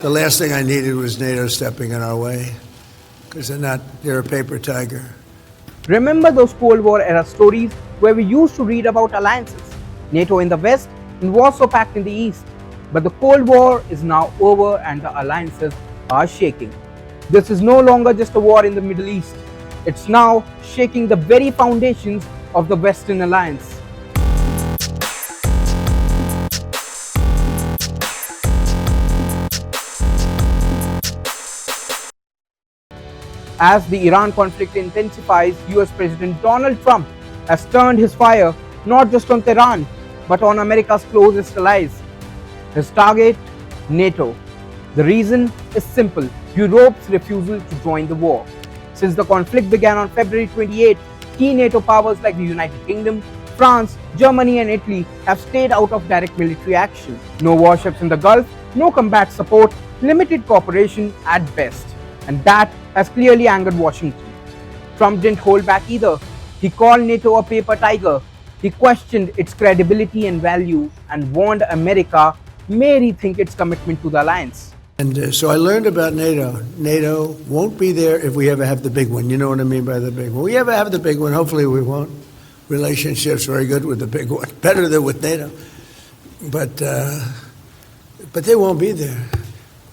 The last thing I needed was NATO stepping in our way, because they're a paper tiger. Remember those Cold War era stories where we used to read about alliances? NATO in the West and Warsaw Pact in the East. But the Cold War is now over and the alliances are shaking. This is no longer just a war in the Middle East. It's now shaking the very foundations of the Western Alliance. As the Iran conflict intensifies, US President Donald Trump has turned his fire not just on Tehran, but on America's closest allies. His target, NATO. The reason is simple: Europe's refusal to join the war. Since the conflict began on February 28, key NATO powers like the United Kingdom, France, Germany and Italy have stayed out of direct military action. No warships in the Gulf, no combat support, limited cooperation at best. And that has clearly angered Washington. Trump didn't hold back either. He called NATO a paper tiger. He questioned its credibility and value and warned America may rethink its commitment to the alliance. And so I learned about NATO. NATO won't be there if we ever have the big one. You know what I mean by the big one. We ever have the big one, hopefully we won't. Relationships very good with the big one, better than with NATO. But they won't be there.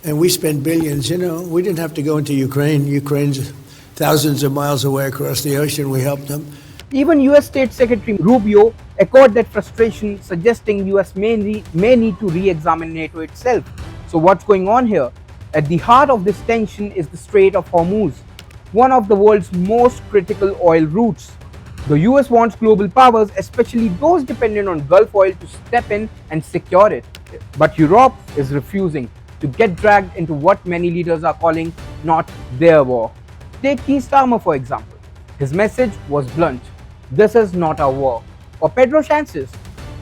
And we spend billions, we didn't have to go into Ukraine. Ukraine's thousands of miles away across the ocean. We helped them. Even US State Secretary Rubio echoed that frustration, suggesting US may need to re-examine NATO itself. So what's going on here? At the heart of this tension is the Strait of Hormuz, one of the world's most critical oil routes. The US wants global powers, especially those dependent on Gulf oil, to step in and secure it. But Europe is refusing to get dragged into what many leaders are calling not their war. Take Keir Starmer for example. His message was blunt: this is not our war. Or Pedro Sánchez,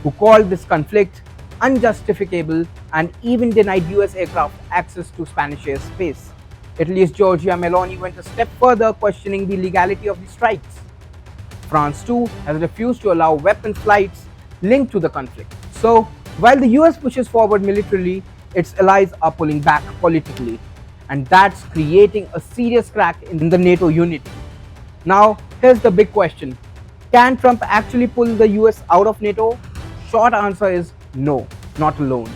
who called this conflict unjustifiable and even denied US aircraft access to Spanish airspace. Italy's Giorgia Meloni went a step further, questioning the legality of the strikes. France too has refused to allow weapons flights linked to the conflict. So while the US pushes forward militarily, its allies are pulling back politically, and that's creating a serious crack in the NATO unity. Now, here's the big question: can Trump actually pull the US out of NATO? Short answer is no, not alone.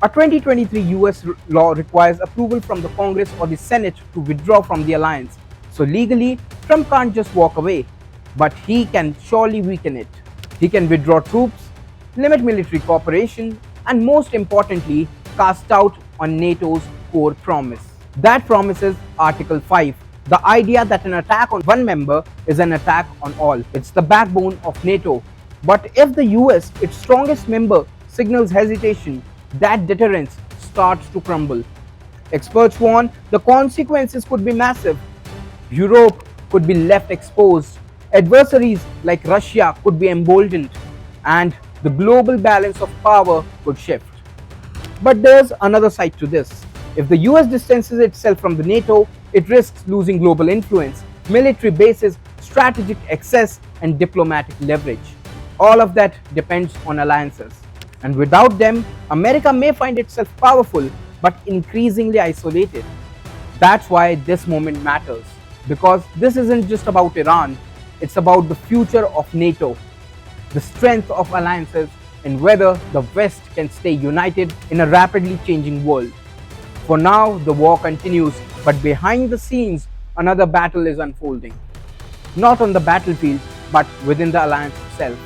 A 2023 US law requires approval from the Congress or the Senate to withdraw from the alliance. So legally, Trump can't just walk away, but he can surely weaken it. He can withdraw troops, limit military cooperation, and most importantly, cast doubt on NATO's core promise. That promise is Article 5, the idea that an attack on one member is an attack on all. It's the backbone of NATO. But if the US, its strongest member, signals hesitation, that deterrence starts to crumble. Experts warn the consequences could be massive. Europe could be left exposed, adversaries like Russia could be emboldened, and the global balance of power could shift. But there's another side to this. If the US distances itself from the NATO, it risks losing global influence, military bases, strategic access, and diplomatic leverage. All of that depends on alliances. And without them, America may find itself powerful but increasingly isolated. That's why this moment matters. Because this isn't just about Iran, it's about the future of NATO, the strength of alliances, and whether the West can stay united in a rapidly changing world. For now, the war continues, but behind the scenes, another battle is unfolding. Not on the battlefield, but within the alliance itself.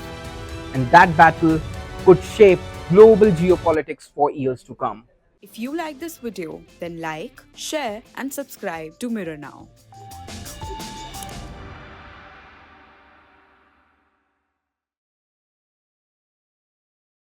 And that battle could shape global geopolitics for years to come. If you like this video, then like, share and subscribe to Mirror Now.